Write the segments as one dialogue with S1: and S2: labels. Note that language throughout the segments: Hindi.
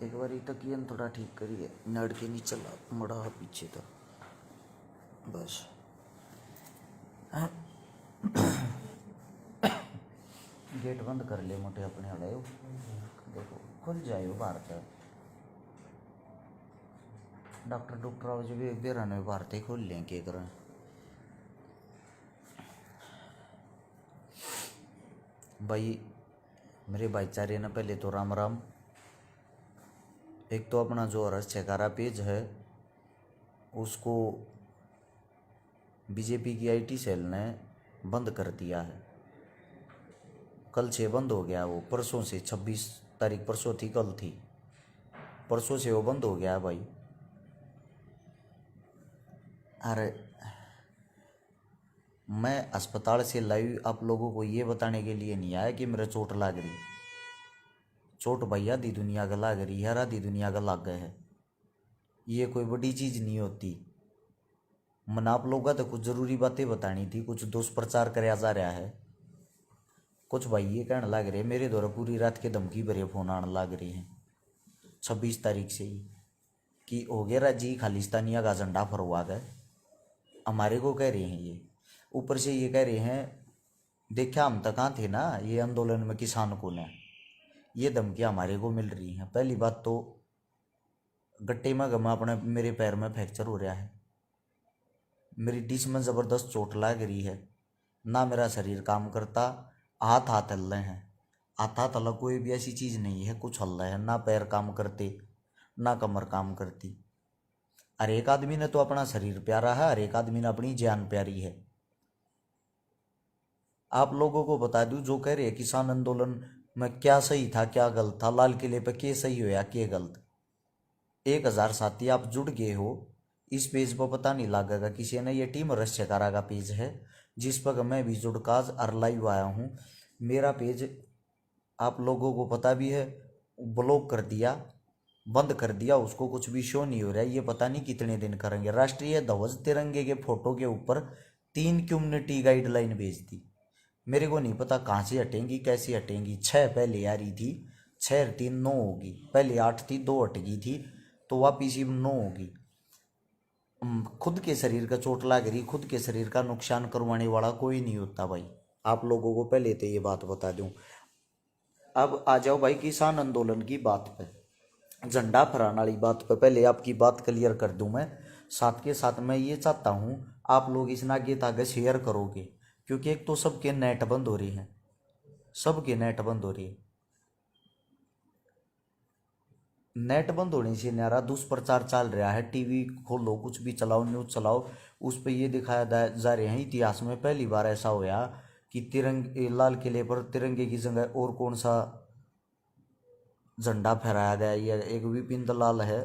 S1: एक बार तकियन थोड़ा ठीक करिए, नड़ के नहीं चला मुड़ा पीछे तो बस। गेट बंद कर ले मोटे अपने वाले, देखो खुल जाए बाहर का। डॉक्टर आओ जो भी बेराने बाहर थे खोल लें के करें। भाई मेरे भाईचारे ने पहले तो राम राम। एक तो अपना जो हर्ष छेकारा पेज है उसको बीजेपी की आईटी सेल ने बंद कर दिया है। कल से बंद हो गया वो, परसों से 26 तारीख परसों थी, कल थी, परसों से वो बंद हो गया भाई। अरे मैं अस्पताल से लाइव आप लोगों को ये बताने के लिए नहीं आया कि मेरा चोट लग रही। चोट भाई आधी दुनिया का लग रही है, आधी दुनिया का लग गए है, ये कोई बड़ी चीज़ नहीं होती। मन आप लोगों का तो कुछ ज़रूरी बातें बतानी थी, कुछ दुष्प्रचार कराया जा रहा है। कुछ भाई ये कहने लग रहे मेरे द्वारा पूरी रात के धमकी भरे फोन आने लग रहे हैं 26 तारीख से ही कि हो गया राजी खालिस्तानिया का झंडा फरवा गए। हमारे को कह रहे हैं ये, ऊपर से ये कह रहे हैं देखा हम तक कहाँ थे ना ये आंदोलन में किसान को ने, ये धमकियाँ हमारे को मिल रही हैं। पहली बात तो गट्टे में गमा अपने मेरे पैर में फ्रैक्चर हो रहा है, मेरी डिश में ज़बरदस्त चोट लग रही है, ना मेरा शरीर काम करता, हाथ हाथ हल रहे हैं, हाथ हल कोई भी ऐसी चीज़ नहीं है कुछ हल रहा है, ना पैर काम करते ना कमर काम करती। हर एक आदमी ने तो अपना शरीर प्यारा है, हर एक आदमी ने अपनी जान प्यारी है। आप लोगों को बता दूं जो कह रहे हैं किसान आंदोलन में क्या सही था क्या गलत था, लाल किले पे क्या सही होया क्या गलत, 1000 साथी आप जुड़ गए हो इस पेज पर, पता नहीं लगेगा किसी ने, ये टीम हर्ष छेकारा का पेज है जिस पर मैं भी जुड़काज और लाइव आया हूँ। मेरा पेज आप लोगों को पता भी है ब्लॉक कर दिया, बंद कर दिया, उसको कुछ भी शो नहीं हो रहा है। ये पता नहीं कितने दिन करेंगे। राष्ट्रीय ध्वज तिरंगे के फोटो के ऊपर 3 कम्युनिटी गाइडलाइन भेज दी, मेरे को नहीं पता कहाँ से हटेंगी कैसे हटेंगी। 6 पहले आ रही थी, 6 3 9 होगी, पहले 8 थी 2 हट गई थी तो वापिस 9 होगी। खुद के शरीर का चोट लग रही, खुद के शरीर का नुकसान करवाने वाला कोई नहीं होता भाई, आप लोगों को पहले तो ये बात बता दूं। अब आ जाओ भाई किसान आंदोलन की बात पे, झंडा फहराने वाली बात पे पहले आपकी बात क्लियर कर दूं मैं। साथ के साथ मैं ये चाहता हूँ आप लोग इस नागेत आगे शेयर करोगे, क्योंकि एक तो सबके नेट बंद हो रही हैं, सबके नेट बंद हो रही है। नेट बंद होने से नारा दुष्प्रचार चल रहा है, टीवी खोलो कुछ भी चलाओ न्यूज़ चलाओ, उस पर यह दिखाया जा रहे हैं इतिहास में पहली बार ऐसा होया कि तिरंगे लाल किले पर तिरंगे की जगह और कौन सा झंडा फहराया गया। ये एक विपिन दलाल है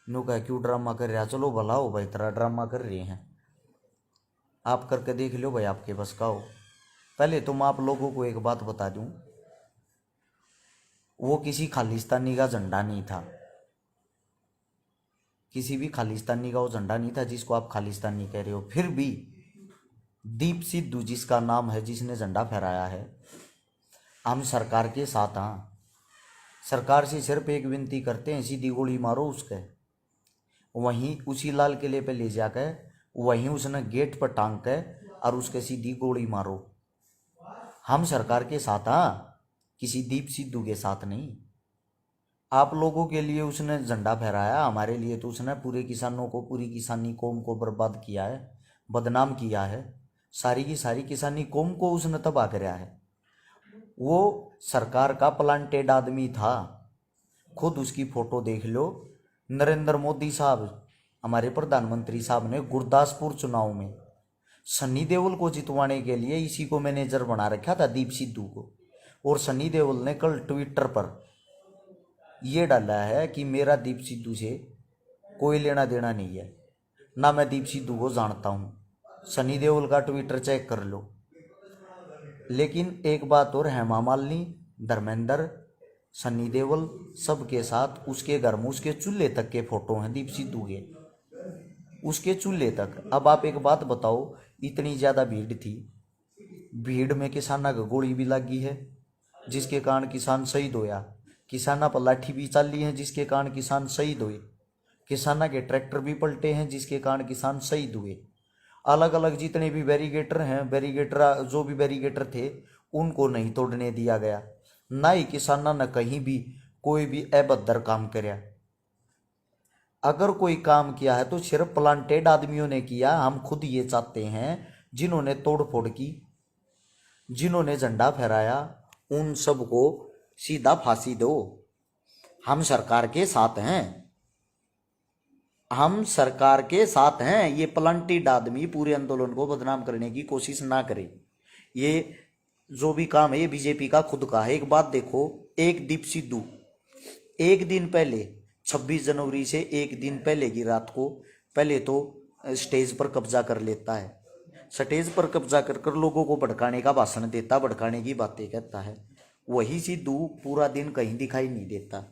S1: नो कह क्यों ड्रामा कर रहा, चलो भला हो भाई तरह ड्रामा कर रहे हैं, आप करके देख लो भाई आपके बस का हो। पहले तो मैं आप लोगों को एक बात बता दूं, वो किसी खालिस्तानी का झंडा नहीं था, किसी भी खालिस्तानी का वो झंडा नहीं था जिसको आप खालिस्तानी कह रहे हो। फिर भी दीप सिद्धू जिसका नाम है जिसने झंडा फहराया है, हम सरकार के साथ हाँ, सरकार से सिर्फ एक विनती करते हैं सीधी गोली मारो उसके, वहीं उसी लाल किले पे ले जाकर वहीं उसने गेट पर टांग के और उसके सीधी गोली मारो। हम सरकार के साथ हाँ, किसी दीप सिद्धू के साथ नहीं। आप लोगों के लिए उसने झंडा फहराया, हमारे लिए तो उसने पूरे किसानों को पूरी किसानी कौम को बर्बाद किया है, बदनाम किया है, सारी की सारी किसानी कौम को उसने तबाह कराया है। वो सरकार का प्लांटेड आदमी था, खुद उसकी फोटो देख लो। नरेंद्र मोदी साहब हमारे प्रधानमंत्री साहब ने गुरदासपुर चुनाव में सन्नी देओल को जितवाने के लिए इसी को मैनेजर बना रखा था दीप सिद्धू को, और सन्नी देओल ने कल ट्विटर पर ये डाला है कि मेरा दीप सिद्धू से कोई लेना देना नहीं है, ना मैं दीप सिद्धू को जानता हूँ। सनी देओल का ट्विटर चेक कर लो। लेकिन एक बात और, हेमा मालिनी, धर्मेंद्र, सनी देओल सबके साथ उसके घर में उसके चूल्हे तक के फोटो हैं दीप सिद्धू के, उसके चूल्हे तक। अब आप एक बात बताओ, इतनी ज़्यादा भीड़ थी, भीड़ में किसाना को गोली भी लगी है जिसके कारण किसान शहीद होया, किसाना पर लाठी भी चली है जिसके कारण किसान शहीद हुए, किसाना के ट्रैक्टर भी पलटे हैं जिसके कारण किसान शहीद हुए। अलग अलग जितने भी बैरिगेटर हैं, बैरिगेटर जो भी बैरिगेटर थे उनको नहीं तोड़ने दिया गया, ना ही किसाना ने कहीं भी कोई भी अभद्र काम कराया। अगर कोई काम किया है तो सिर्फ प्लांटेड आदमियों ने किया। हम खुद ये चाहते हैं जिन्होंने तोड़ फोड़ की, जिन्होंने झंडा फहराया, उन सबको सीधा फांसी दो। हम सरकार के साथ हैं, हम सरकार के साथ हैं। ये प्लांटेड आदमी पूरे आंदोलन को बदनाम करने की कोशिश ना करे। ये जो भी काम है ये बीजेपी का खुद का है। एक बात देखो, एक दीप सिद्धू एक दिन पहले 26 जनवरी से एक दिन पहले की रात को पहले तो स्टेज पर कब्जा कर लेता है, स्टेज पर कब्जा कर कर लोगों को भड़काने का भाषण देता, भड़काने की बातें कहता है। वही सिद्धू पूरा दिन कहीं दिखाई नहीं देता।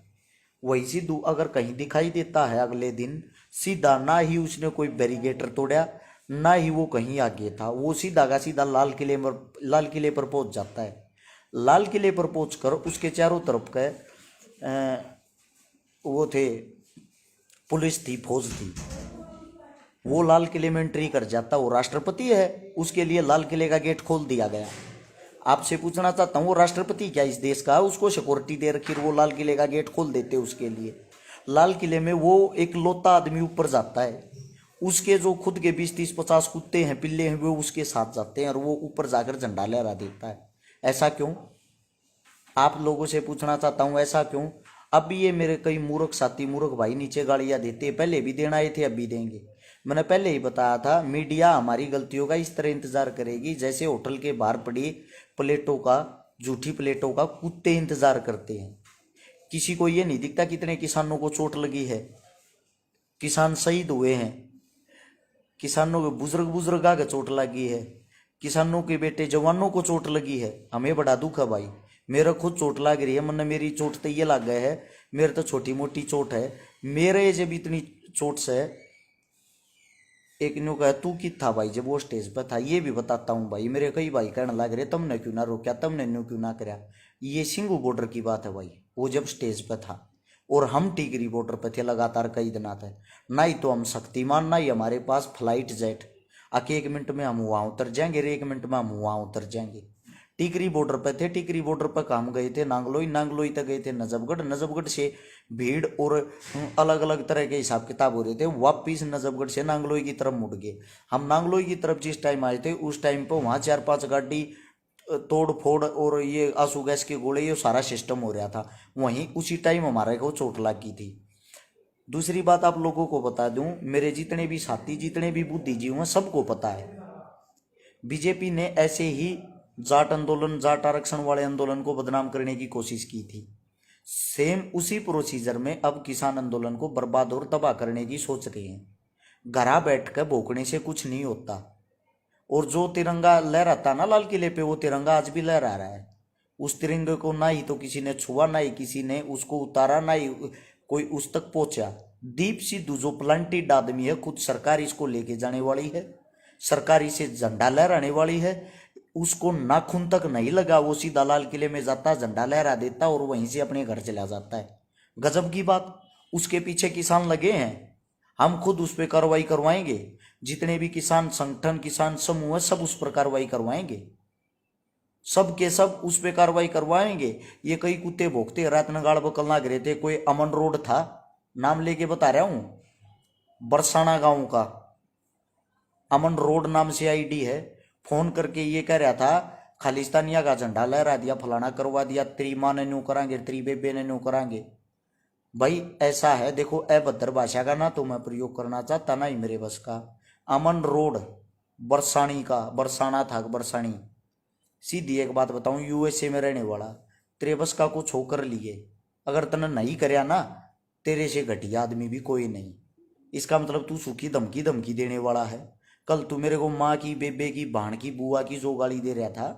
S1: वही सिद्धू अगर कहीं दिखाई देता है अगले दिन सीधा, ना ही उसने कोई बैरिगेटर तोड़ा, ना ही वो कहीं आगे था, वो सीधा का सीधा लाल किले पर पहुंच जाता है। लाल किले पर पहुंचकर उसके चारों तरफ के वो थे, पुलिस थी, फौज थी, वो लाल किले में एंट्री कर जाता। वो राष्ट्रपति है, उसके लिए लाल किले का गेट खोल दिया गया। आपसे पूछना चाहता हूँ, वो राष्ट्रपति क्या इस देश का, उसको सिक्योरिटी दे रखी, वो लाल किले का गेट खोल देते उसके लिए। लाल किले में वो एक लौता आदमी ऊपर जाता है, उसके जो खुद के 20-30-50 कुत्ते हैं, पिल्ले हैं, वो उसके साथ जाते हैं और वो ऊपर जाकर झंडा लहरा देता है। ऐसा क्यों? आप लोगों से पूछना चाहता हूँ, ऐसा क्यों? अब ये मेरे कई मूर्ख साथी, मूर्ख भाई नीचे गालियाँ देते हैं, पहले भी देना आए थे, अब भी देंगे। मैंने पहले ही बताया था, मीडिया हमारी गलतियों का इस तरह इंतजार करेगी जैसे होटल के बाहर पड़ी प्लेटों का, झूठी प्लेटों का कुत्ते इंतजार करते हैं। किसी को ये नहीं दिखता कितने किसानों को चोट लगी है, किसान शहीद हुए हैं, किसानों के बुजुर्ग का चोट लगी है, किसानों के बेटे जवानों को चोट लगी है। हमें बड़ा दुख है भाई, मेरा खुद चोट लग रही है, मन मेरी चोट तो ये लग गए है, मेरे तो छोटी मोटी चोट है, मेरे जब इतनी चोट से एक न्यू कहा तू कि था भाई जब वो स्टेज पर था। ये भी बताता हूँ भाई, मेरे कई भाई कहने लग रहे तुमने क्यों ना रोका, तुमने न्यू क्यों ना कराया। ये सिंगू बॉर्डर की बात है भाई, वो जब स्टेज पर था और हम टिकरी बॉर्डर पर थे लगातार कई दिन थे, ना ही तो हम शक्तिमान, ना ही हमारे पास फ्लाइट जेट आके 1 मिनट में हम वहाँ उतर जाएंगे, 1 मिनट में हम वहाँ उतर जाएंगे। टिकरी बॉर्डर पर थे, टिकरी बॉर्डर पर काम गए थे, नांगलोई, नांगलोई तक गए थे नजफगढ़, नजफगढ़ से भीड़ और अलग अलग तरह के हिसाब किताब हो रहे थे, वापिस नजफगढ़ से नांगलोई की तरफ मुड़ गए। हम नांगलोई की तरफ जिस टाइम आए थे उस टाइम पर वहाँ 4-5 गाड़ी तोड़ फोड़ और ये आंसू गैस के गोले, ये सारा सिस्टम हो रहा था वहीं, उसी टाइम हमारे को चोट लगी थी। दूसरी बात आप लोगों को बता दूं, मेरे जितने भी साथी, जितने भी बुद्धिजीवी हैं, सबको पता है बीजेपी ने ऐसे ही जाट आंदोलन, जाट आरक्षण वाले आंदोलन को बदनाम करने की कोशिश की थी। सेम उसी प्रोसीजर में अब किसान आंदोलन को बर्बाद और तबाह करने की सोच रहे हैं। घरा बैठ कर भोंकने से कुछ नहीं होता। और जो तिरंगा लहराता ना लाल किले पे, वो तिरंगा आज भी लहरा रहा है। उस तिरंगे को ना ही तो किसी ने छुआ, ना ही किसी ने उसको उतारा, ना ही कोई उस तक पहुंचा। दीप सिद्धू जो प्लांटेड आदमी है, खुद सरकार इसको लेके जाने वाली है, सरकार इसे झंडा लहराने वाली है, उसको नाखून तक नहीं लगा, वो सीधा लाल किले में जाता, झंडा लहरा देता और वहीं से अपने घर चला जाता है। गजब की बात, उसके पीछे किसान लगे हैं। हम खुद उस पर कार्रवाई करवाएंगे, जितने भी किसान संगठन, किसान समूह है, सब उस पर कार्रवाई करवाएंगे, सब के सब उस पर कार्रवाई करवाएंगे। ये कई कुत्ते भोगते रात नगाड़ बकल ना गिरे थे। कोई अमन रोड था, नाम लेके बता रहा हूं, बरसाना गांव का अमन रोड नाम से आईडी है, फोन करके ये कह रहा था खालिस्तानिया का झंडा लहरा दिया, फलाना करवा दिया, तेरी माँ ने न्यू करांगे, तेरी बेबे ने न्यू करांगे। भाई ऐसा है, देखो अभद्र भाषा का ना तो मैं प्रयोग करना चाहता, ना ही मेरे बस का। अमन रोड बरसानी का, बरसाना था बरसानी। सीधी एक बात बताऊं, यूएसए में रहने वाला, तेरे बस का कुछ हो कर लिए, अगर तने नहीं करया ना, तेरे से घटिया आदमी भी कोई नहीं। इसका मतलब तू सूखी धमकी धमकी देने वाला है। कल तू मेरे को माँ की, बेबे की, भाण की, बुआ की जो गाली दे रहा था,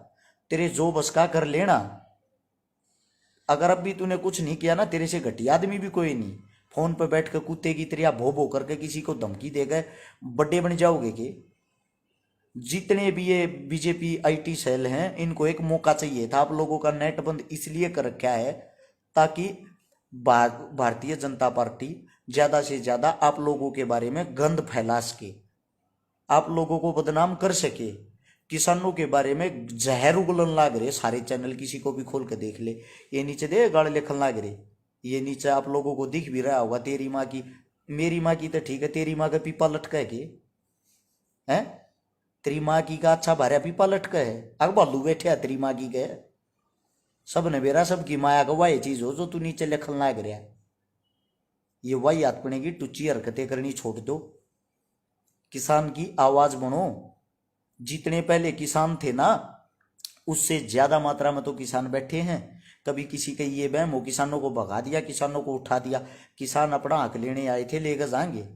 S1: तेरे जो बस का कर लेना। अगर अब भी तूने कुछ नहीं किया ना, तेरे से घटिया आदमी भी कोई नहीं। फोन पर बैठ कर कुत्ते की तरह भो भो करके किसी को धमकी दे गए, बड़े बन जाओगे के? जितने भी ये बीजेपी आईटी सेल हैं, इनको एक मौका चाहिए था। आप लोगों का नेट बंद इसलिए कर रखा है ताकि भारतीय जनता पार्टी ज्यादा से ज्यादा आप लोगों के बारे में गंद फैला सके, आप लोगों को बदनाम कर सके। किसानों के बारे में जहर उगलन लाग रहे सारे चैनल, किसी को भी खोल के देख ले। ये नीचे दे गाड़ लिखन लाग रहे, ये नीचे आप लोगों को दिख भी रहा होगा, तेरी माँ की, मेरी माँ की तो ठीक है, तेरी माँ का पीपा लटका है के? हैं? तेरी माँ की का अच्छा भार्या पीपा लटका है? अग बालू बैठे है तेरी माँ की के? सब ने बेरा सबकी माया का वही चीज हो जो तू नीचे लिखन लाग रहा। ये वही आत्मने की टुच्ची हरकतें करनी छोड़ दो, किसान की आवाज बनो। जितने पहले किसान थे ना, उससे ज्यादा मात्रा में तो किसान बैठे हैं। कभी किसी के ये बहम हो, किसानों को भगा दिया, किसानों को उठा दिया। किसान अपना हक लेने आए थे, लेकर जाएंगे।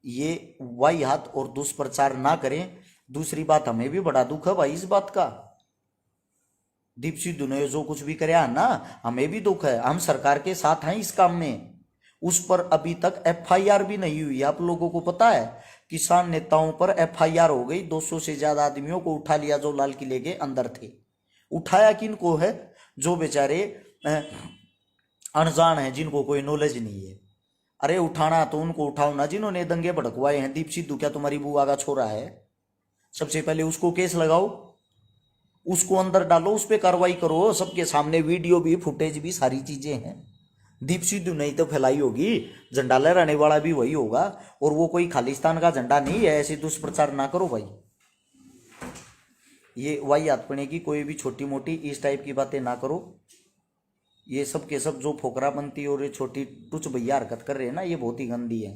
S1: ये वाही हाथ और दुष्प्रचार ना करें। दूसरी बात, हमें भी बड़ा दुख है भाई इस बात का। दीप सिद्धू ने जो कुछ भी कराया ना, हमें भी दुख है। हम सरकार के साथ हैं इस काम में। उस पर अभी तक एफआईआर भी नहीं हुई। आप लोगों को पता है, किसान नेताओं पर एफआईआर हो गई। 200 से ज्यादा आदमियों को उठा लिया जो लाल किले के अंदर थे। उठाया किनको है? जो बेचारे अनजान हैं, जिनको कोई नॉलेज नहीं है। अरे उठाना तो उनको उठाओ ना जिन्होंने दंगे भड़कवाए हैं। दीप सिद्धू क्या तुम्हारी बुआ का छोरा है? सबसे पहले उसको केस लगाओ, उसको अंदर डालो, उस पर कार्रवाई करो। सबके सामने वीडियो भी, फुटेज भी, सारी चीजें हैं। दीप सिद्धू नहीं तो फैलाई होगी, झंडा लहराने वाला भी वही होगा। और वो कोई खालिस्तान का झंडा नहीं है। ऐसे दुष्प्रचार ना करो भाई। ये वाही आत्मने की कोई भी छोटी मोटी इस टाइप की बातें ना करो। ये सब के सब जो फोकरापंती और ये छोटी टुच भैया हरकत कर रहे हैं ना, ये बहुत ही गंदी है।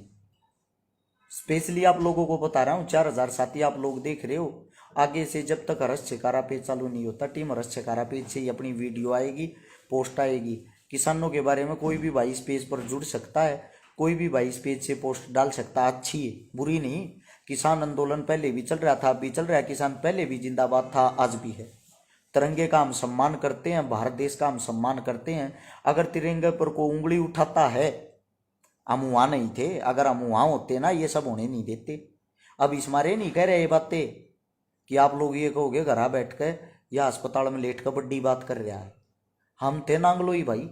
S1: स्पेशली आप लोगों को बता रहा हूँ, 4000 साथी आप लोग देख रहे हो। आगे से जब तक हर्ष छिकारा पेज चालू नहीं होता, टीम हर्ष छिकारा पेज से ही अपनी वीडियो आएगी, पोस्ट आएगी। किसानों के बारे में कोई भी भाई इस पेज पर जुड़ सकता है, कोई भी भाई इस पेज से पोस्ट डाल सकता है। अच्छी है, बुरी नहीं। किसान आंदोलन पहले भी चल रहा था, अब भी चल रहा है। किसान पहले भी जिंदाबाद था, आज भी है। तिरंगे का हम सम्मान करते हैं, भारत देश का हम सम्मान करते हैं। अगर तिरंगे पर कोई उंगली उठाता है, हम वहाँ नहीं थे। अगर हम वहाँ होते ना, ये सब होने नहीं देते। अब इस मारे नहीं कह रहे ये बातें कि आप लोग ये कहोगे घर बैठ कर या अस्पताल में लेट कर बड़ी बात कर रहा है। हम थे नांगलोई भाई,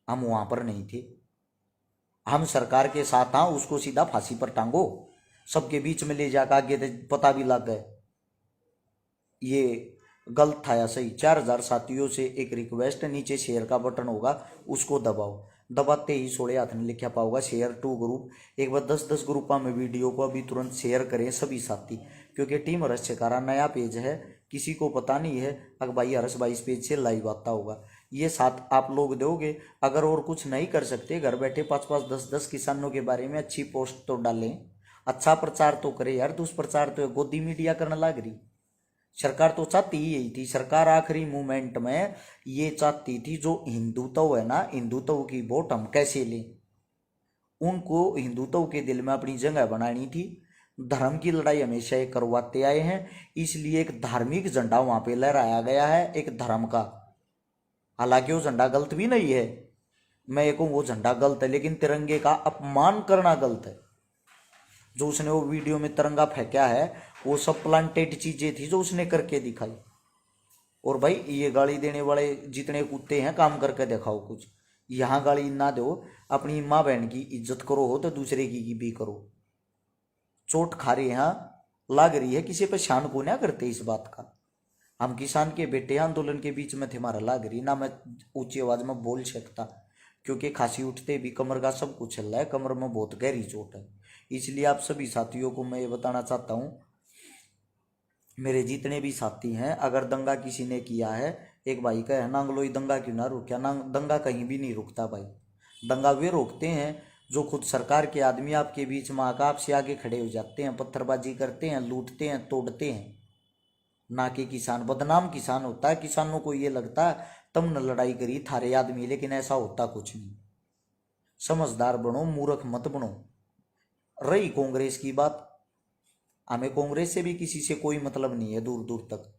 S1: हम वहाँ पर नहीं थे। हम सरकार के साथ हाँ, उसको सीधा फांसी पर टांगो, सबके बीच में ले जाकर आगे पता भी लग गए। ये गलत था या सही? 4000 साथियों से एक रिक्वेस्ट, नीचे शेयर का बटन होगा, उसको दबाओ। दबाते ही सोड़े हाथ ने लिखा पाओगा शेयर टू ग्रुप। एक बार 10-10 ग्रुपों में वीडियो को अभी तुरंत शेयर करें सभी साथी, क्योंकि टीम हर्ष छिकारा नया पेज है, किसी को पता नहीं है। अगर भाई हर्ष भाई इस पेज से लाइव आता होगा, ये साथ आप लोग दोगे। अगर और कुछ नहीं कर सकते, घर बैठे 5-5, 10-10 किसानों के बारे में अच्छी पोस्ट तो डालें, अच्छा प्रचार तो करे यार। दुष्प्रचार तो गोदी मीडिया करने लग रही। सरकार तो चाहती ही यही थी। सरकार आखिरी मोमेंट में ये चाहती थी, जो हिंदुत्व है ना, हिंदुत्व की वोट हम कैसे लें। उनको हिंदुत्व के दिल में अपनी जगह बनानी थी। धर्म की लड़ाई हमेशा ये करवाते आए हैं, इसलिए एक धार्मिक झंडा वहां पे लहराया गया है, एक धर्म का। हालांकि वो झंडा गलत भी नहीं है, मैं ये कहूँ वो झंडा गलत है, लेकिन तिरंगे का अपमान करना गलत है। जो उसने वो वीडियो में तिरंगा फेंका है, वो सब प्लांटेड चीजें थी जो उसने करके दिखाई। और भाई ये गाली देने वाले जितने कुत्ते हैं, काम करके दिखाओ कुछ। यहाँ गाली ना दो, अपनी माँ बहन की इज्जत करो, हो तो दूसरे की भी करो। चोट खा रहे हैं, लग रही है, किसी पे शान को ना करते इस बात का। हम किसान के बेटे आंदोलन के बीच में थे, हमारा लाग रही ना, मैं ऊंची आवाज में बोल सकता, क्योंकि खांसी उठते भी कमर का सब कुछ चल रहा है, कमर में बहुत गहरी चोट है। इसलिए आप सभी साथियों को मैं ये बताना चाहता हूँ, मेरे जितने भी साथी हैं, अगर दंगा किसी ने किया है, एक भाई का है नांगलोई, दंगा क्यों ना रुका? दंगा कहीं भी नहीं रुकता भाई। दंगा वे रोकते हैं जो खुद सरकार के आदमी आपके बीच में आकर आपसे आगे खड़े हो जाते हैं, पत्थरबाजी करते हैं, लूटते हैं, तोड़ते हैं। ना कि किसान। बदनाम किसान होता है। किसानों को ये लगता है तब न लड़ाई करी थारे आदमी, लेकिन ऐसा होता कुछ नहीं। समझदार बनो, मूर्ख मत बनो। रही कांग्रेस की बात, हमें कांग्रेस से भी किसी से कोई मतलब नहीं है दूर दूर तक।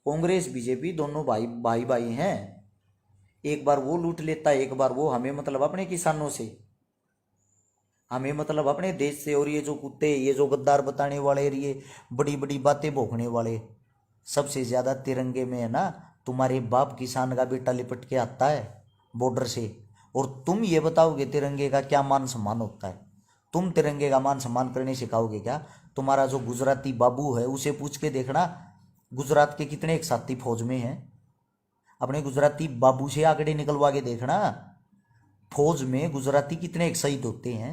S1: कांग्रेस बीजेपी दोनों भाई भाई भाई हैं। एक बार वो लूट लेता है, एक बार वो। हमें मतलब अपने किसानों से, हमें मतलब अपने देश से। और ये जो कुत्ते, ये जो गद्दार बताने वाले, ये बड़ी बड़ी बातें भोंकने वाले, सबसे ज्यादा तिरंगे में है ना तुम्हारे बाप किसान का बेटा लिपट के आता है बॉर्डर से। और तुम ये बताओगे तिरंगे का क्या मान सम्मान होता है? तुम तिरंगे का मान सम्मान करने सिखाओगे क्या? तुम्हारा जो गुजराती बाबू है उसे पूछ के देखना, गुजरात के कितने एक साथी फौज में हैं। अपने गुजराती बाबू से आंकड़े निकलवा के देखना, फौज में गुजराती कितने एक शहीद होते हैं।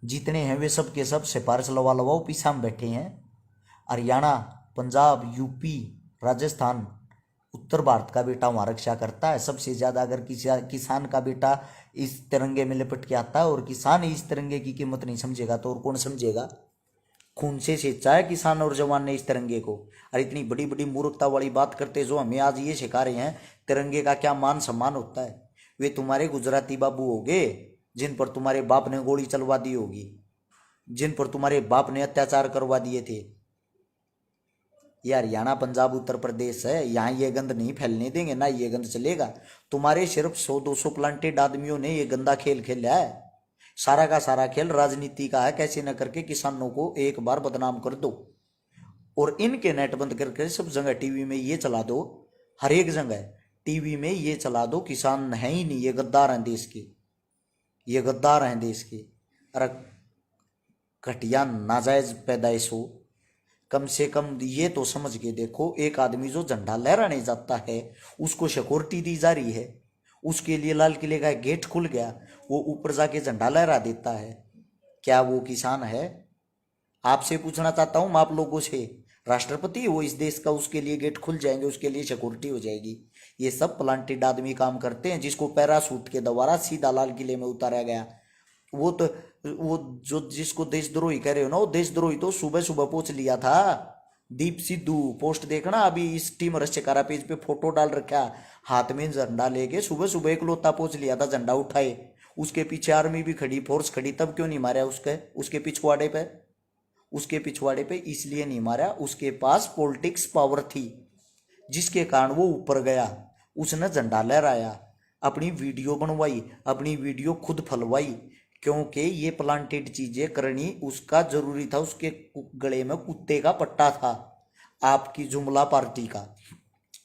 S1: जितने हैं वे सब के सब सिफारिश लवा लवाओ पीछा में बैठे हैं। हरियाणा, पंजाब, यूपी, राजस्थान, उत्तर भारत का बेटा वहाँ रक्षा करता है सबसे ज़्यादा। अगर किसान का बेटा इस तिरंगे में लिपट के आता है और किसान इस तिरंगे की कीमत नहीं समझेगा तो और कौन समझेगा? खून से सेंचा है किसान और जवान ने इस तिरंगे को। और इतनी बड़ी बड़ी मूर्खता वाली बात करते जो हमें आज ये सिखा रहे हैं तिरंगे का क्या मान सम्मान होता है। वे तुम्हारे गुजराती बाबू होंगे जिन पर तुम्हारे बाप ने गोली चलवा दी होगी, जिन पर तुम्हारे बाप ने अत्याचार करवा दिए थे। ये हरियाणा, पंजाब, उत्तर प्रदेश है, यहाँ ये गंद नहीं फैलने देंगे, ना ये गंद चलेगा। तुम्हारे सिर्फ 100-200 प्लांटेड आदमियों ने ये गंदा खेल खेला है। सारा का सारा खेल राजनीति का है, कैसे न करके किसानों को एक बार बदनाम कर दो। और इनके नेट बंद करके सब जगह टीवी में ये चला दो, हर एक जगह टीवी में ये चला दो किसान है ही नहीं, ये गद्दार हैं देश के, ये गद्दार हैं देश के। अरे घटिया नाजायज पैदाइश हो, कम से कम ये तो समझ के देखो। एक आदमी जो झंडा लहराने जाता है उसको सिक्योरिटी दी जा रही है, उसके लिए लाल किले का गेट खुल गया, वो ऊपर जाके झंडा लहरा देता है। क्या वो किसान है? आपसे पूछना चाहता हूँ, आप लोगों से। राष्ट्रपति वो इस देश का, उसके लिए गेट खुल जाएंगे, उसके लिए सिक्योरिटी हो जाएगी। ये सब प्लांटेड आदमी काम करते हैं जिसको पैरासूट के द्वारा सीधा लाल किले में उतारा गया। वो तो वो जो जिसको देशद्रोही कह रहे हो ना, वो देशद्रोही तो सुबह सुबह पहुंच लिया था। दीप सिद्धू पोस्ट देखना, अभी इस टीम रश्यकारा पेज पे फोटो डाल रखा, हाथ में झंडा लेके सुबह सुबह एक लोता पहुंच लिया था, झंडा उठाए। उसके पीछे आर्मी भी खड़ी, फोर्स खड़ी, तब क्यों नहीं मारा उसके पिछवाड़े पे? उसके पिछवाड़े पे इसलिए नहीं मारा, उसके पास पॉलिटिक्स पावर थी जिसके कारण वो ऊपर गया। उसने झंडा लहराया, अपनी वीडियो बनवाई, अपनी वीडियो खुद फलवाई, क्योंकि ये प्लांटेड चीजें करनी उसका जरूरी था। उसके गले में कुत्ते का पट्टा था, आपकी जुमला पार्टी का।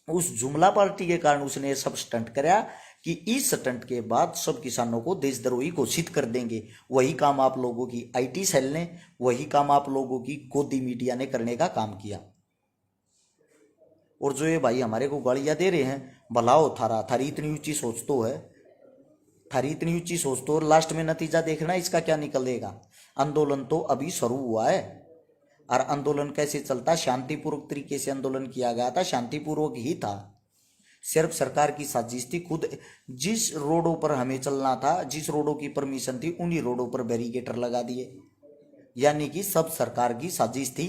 S1: उस जुमला पार्टी के कारण उसने ये सब स्टंट कराया कि इस स्टंट के बाद सब किसानों को देशद्रोही घोषित कर देंगे। वही काम आप लोगों की आईटी सेल ने, वही काम आप लोगों की गोदी मीडिया ने करने का काम किया। और जो ये भाई हमारे को गालियां दे रहे हैं, भला हो थारी इतनी ऊंची सोच तो है, थारी इतनी ऊंची सोच तो। और लास्ट में नतीजा देखना इसका क्या निकलेगा। आंदोलन तो अभी शुरू हुआ है, और आंदोलन कैसे चलता, शांतिपूर्वक तरीके से आंदोलन किया गया था, शांतिपूर्वक ही था। सिर्फ सरकार की साजिश थी। खुद जिस रोडों पर हमें चलना था, जिस रोडों की परमिशन थी, उन्हीं रोडों पर बैरिकेटर लगा दिए, यानी कि सब सरकार की साजिश थी।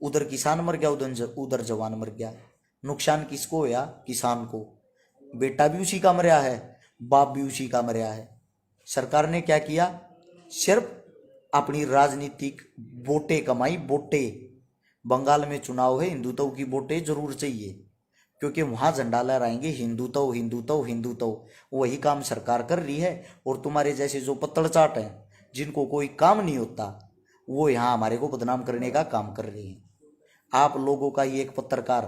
S1: उधर किसान मर गया, उधर जवान मर गया। नुकसान किसको हुआ? किसान को। बेटा भी उसी का मरा है, बाप भी उसी का मरा है। सरकार ने क्या किया? सिर्फ अपनी राजनीतिक वोटें कमाई, वोटें। बंगाल में चुनाव है, हिंदुत्व की वोटें जरूर चाहिए, क्योंकि वहां झंडा लहराएंगे हिंदुत्व हिंदुत्व हिंदुत्व। वही काम सरकार कर रही है। और तुम्हारे जैसे जो पत्तड़ चाट हैं, जिनको कोई काम नहीं होता, वो यहाँ हमारे को बदनाम करने का काम कर रहे हैं। आप लोगों का ये एक पत्रकार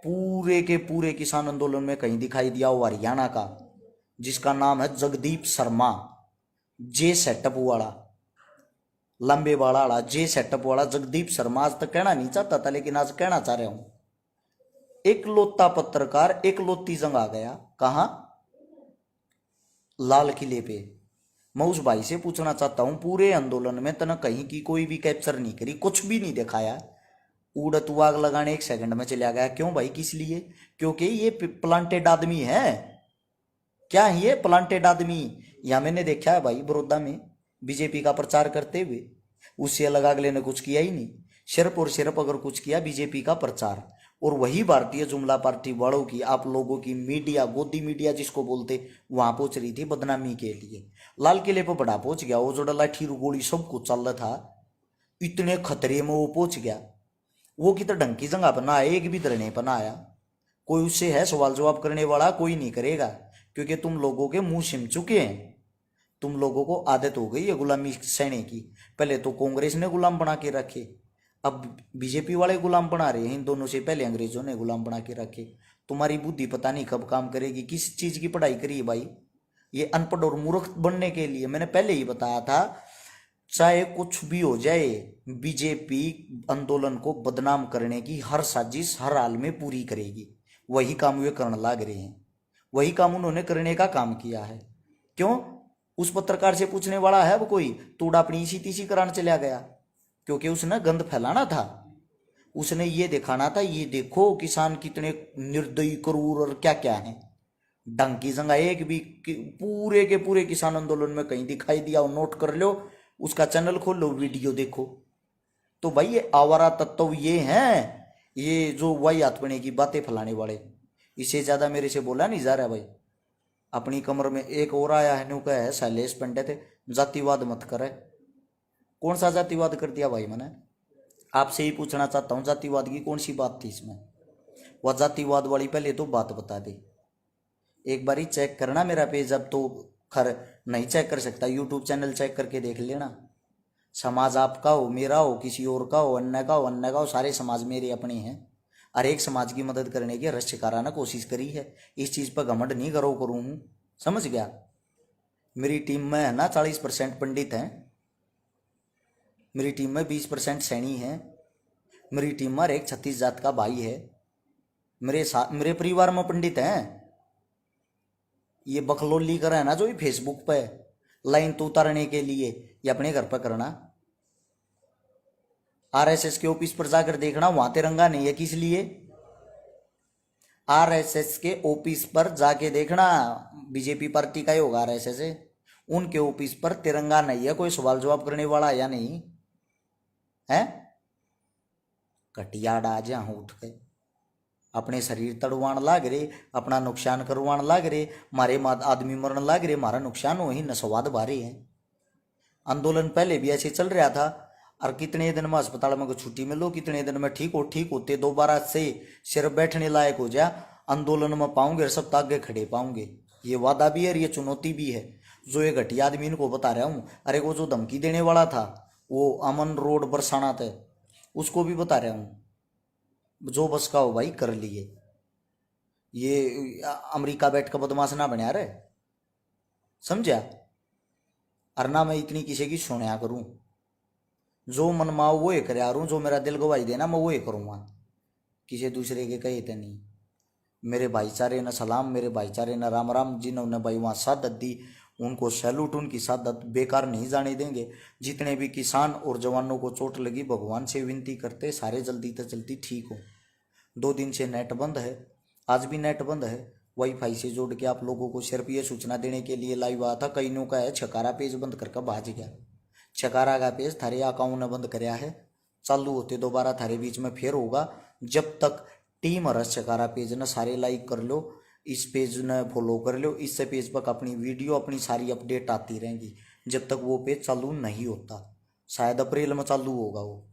S1: पूरे के पूरे किसान आंदोलन में कहीं दिखाई दिया हो हरियाणा का, जिसका नाम है जगदीप शर्मा, जे सेटअप वाला, लंबे बाड़ा वाला, जे सेटअप वाला जगदीप शर्मा। आज तक कहना नहीं चाहता था, लेकिन आज कहना चाह रहा हूं। एक लौता पत्रकार, एक लौती जंग आ गया। कहां? लाल किले पे। मैं उस भाई से पूछना चाहता हूं, पूरे आंदोलन में तना कहीं की कोई भी कैप्चर नहीं करी, कुछ भी नहीं दिखाया, उड़त आग लगाने 1 सेकंड में चला गया। क्यों भाई? किस लिए? क्योंकि ये प्लांटेड आदमी है। क्या है ये प्लांटेड आदमी? या मैंने देखा है भाई बड़ौदा में बीजेपी का प्रचार करते हुए, उससे अलग अगले ने कुछ किया ही नहीं। सिर्फ और सिर्फ अगर कुछ किया बीजेपी का प्रचार, और वही भारतीय जुमला पार्टी वालों की, आप लोगों की मीडिया, गोदी मीडिया जिसको बोलते, वहां पहुंच रही थी बदनामी के लिए। लाल किले पर बड़ा पहुंच गया, वो जो लाठी गोली सब कुछ चल रहा था, इतने खतरे में वो पहुंच गया। वो कितना ढंग की जगह पर ना आया, एक भी धरने पर ना आया। कोई उससे है सवाल जवाब करने वाला? कोई नहीं करेगा, क्योंकि तुम लोगों के मुंह सिम चुके हैं। तुम लोगों को आदत हो गई है गुलामी सहने की। पहले तो कांग्रेस ने गुलाम बना के रखे, अब बीजेपी वाले गुलाम बना रहे हैं। इन दोनों से पहले अंग्रेजों ने गुलाम बना के रखे। तुम्हारी बुद्धि पता नहीं कब काम करेगी। किस चीज की पढ़ाई करी है भाई? ये अनपढ़ और मूर्ख बनने के लिए। मैंने पहले ही बताया था, चाहे कुछ भी हो जाए, बीजेपी आंदोलन को बदनाम करने की हर साजिश हर हाल में पूरी करेगी। वही काम वे करने लग रहे हैं, वही काम उन्होंने करने का काम किया है। क्यों? उस पत्रकार से पूछने वाला है अब कोई? तूड़ा अपनी इसी तीसी कराने चला गया, क्योंकि उसने गंद फैलाना था। उसने ये दिखाना था, ये देखो किसान कितने निर्दयी, क्रूर और क्या क्या है। ढंग की जगह एक भी पूरे के पूरे किसान आंदोलन में कहीं दिखाई दिया हो, नोट कर लो, उसका चैनल खोल लो, वीडियो देखो। तो भाई ये आवारा तत्व ये हैं, ये जो वही आत्मने की बातें फैलाने वाले। इससे ज्यादा मेरे से बोला नहीं जा रहा भाई। अपनी कमर में एक और आया है, नु का है शैलेश पंडित, जातिवाद मत करे। कौन सा जातिवाद कर दिया भाई? मैंने आपसे ही पूछना चाहता हूँ, जातिवाद की कौन सी बात थी इसमें? वह जातिवाद वाली पहले तो बात बता दे। एक बारी चेक करना मेरा पेज, अब तो खर नहीं चेक कर सकता, यूट्यूब चैनल चेक करके देख लेना। समाज आपका हो, मेरा हो, किसी और का हो, अन्य का हो, अन्य का हो, सारे समाज मेरे अपने हैं। हर एक समाज की मदद करने की रश्यकाराना कोशिश करी है। इस चीज़ पर घमंड नहीं करूँ हूँ, समझ गया? मेरी टीम में है ना 40% पंडित हैं, मेरी टीम में 20% सैनी हैं, मेरी टीम में एक 36 जात का भाई है, मेरे परिवार में पंडित हैं। ये बकलोली कर है ना जो ये फेसबुक पे लाइन तो उतारने के लिए, ये अपने घर पर करना। आरएसएस के ऑफिस पर जाकर देखना, वहां तिरंगा नहीं है। किस लिए? आरएसएस के ऑफिस पर जाके देखना, बीजेपी पार्टी का ही होगा आरएसएस है, उनके ऑफिस पर तिरंगा नहीं है। कोई सवाल जवाब करने वाला या नहीं है? कटिया डाज यहाँ उठ के अपने शरीर तड़वान लाग रहे, अपना नुकसान करवान लाग रहे, मारे आदमी मरन लाग रहे, हमारा नुकसान हो ही नस्वाद बारे हैं। आंदोलन पहले भी ऐसे चल रहा था, और कितने दिन में अस्पताल में छुट्टी मिलो, कितने दिन में ठीक होते दोबारा से सिर्फ बैठने लायक हो जा, आंदोलन में पाऊंगे और सब आगे खड़े पाऊंगे। ये वादा भी है और ये चुनौती भी है। जो ये घटिया आदमी इनको बता रहा हूँ, अरे वो जो धमकी देने वाला था, वो अमन रोड बरसाना था, उसको भी बता रहा हूँ, जो बस का हो भाई कर लिए। ये अमेरिका बैठ का बदमाश ना बना रहे, समझा? और ना मैं इतनी किसी की सुनया करूं, जो मन माओ वो ये कर आ जो मेरा दिल गवाही देना मैं वो ये करूँगा, किसी दूसरे के कहे थे नहीं। मेरे भाईचारे न सलाम, मेरे भाईचारे न राम राम। जिन्होंने भाई वहाँ शहादत दी उनको सैल्यूट, उनकी शहादत बेकार नहीं जाने देंगे। जितने भी किसान और जवानों को चोट लगी, भगवान से विनती करते सारे जल्दी से जल्दी ठीक हो। 2 दिन से नेट बंद है, आज भी नेट बंद है। वाईफाई से जोड़ के आप लोगों को सिर्फ ये सूचना देने के लिए लाइव आया था। कईनों का है छकारा पेज बंद करके भाज गया, छकारा का पेज थारे अकाउंट ने बंद कराया है, चालू होते दोबारा थारे बीच में फिर होगा। जब तक टीम रस छकारा पेज ने सारे लाइक कर लो, इस पेज ने फॉलो कर लो, इससे पेज पर अपनी वीडियो अपनी सारी अपडेट आती रहेंगी। जब तक वो पेज चालू नहीं होता, शायद अप्रैल में चालू होगा वो,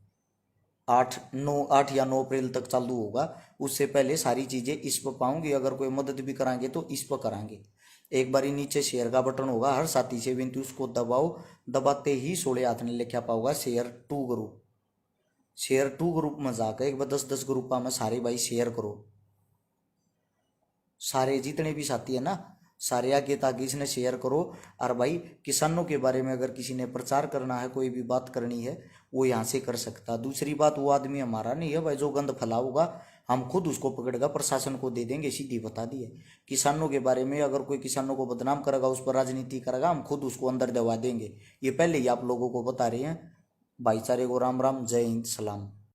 S1: 8 या 9 अप्रैल तक चालू होगा। उससे पहले सारी चीज़ें इस पर पाऊंगी। अगर कोई मदद भी कराएंगे तो इस पर कराएंगे। एक बारी नीचे शेयर का बटन होगा, हर साथी से विनती उसको दबाओ, दबाते ही 16 हाथ ने लिखा पाओगा share to group. Share to group में जाकर एक बार 10-10 ग्रुपा में सारे भाई शेयर करो, सारे जितने भी साथी है ना सारे आगे ताकि इसने शेयर करो। और भाई किसानों के बारे में अगर किसी ने प्रचार करना है, कोई भी बात करनी है, वो यहाँ से कर सकता। दूसरी बात, वो आदमी हमारा नहीं है भाई, जो गंद फैलाऊगा हम खुद उसको पकड़ेगा, प्रशासन को दे देंगे, सीधी बता दिए। किसानों के बारे में अगर कोई किसानों को बदनाम करेगा, उस पर राजनीति करेगा, हम खुद उसको अंदर दबा देंगे। ये पहले ही आप लोगों को बता रहे हैं। भाईचारे को राम राम, जय हिंद, सलाम।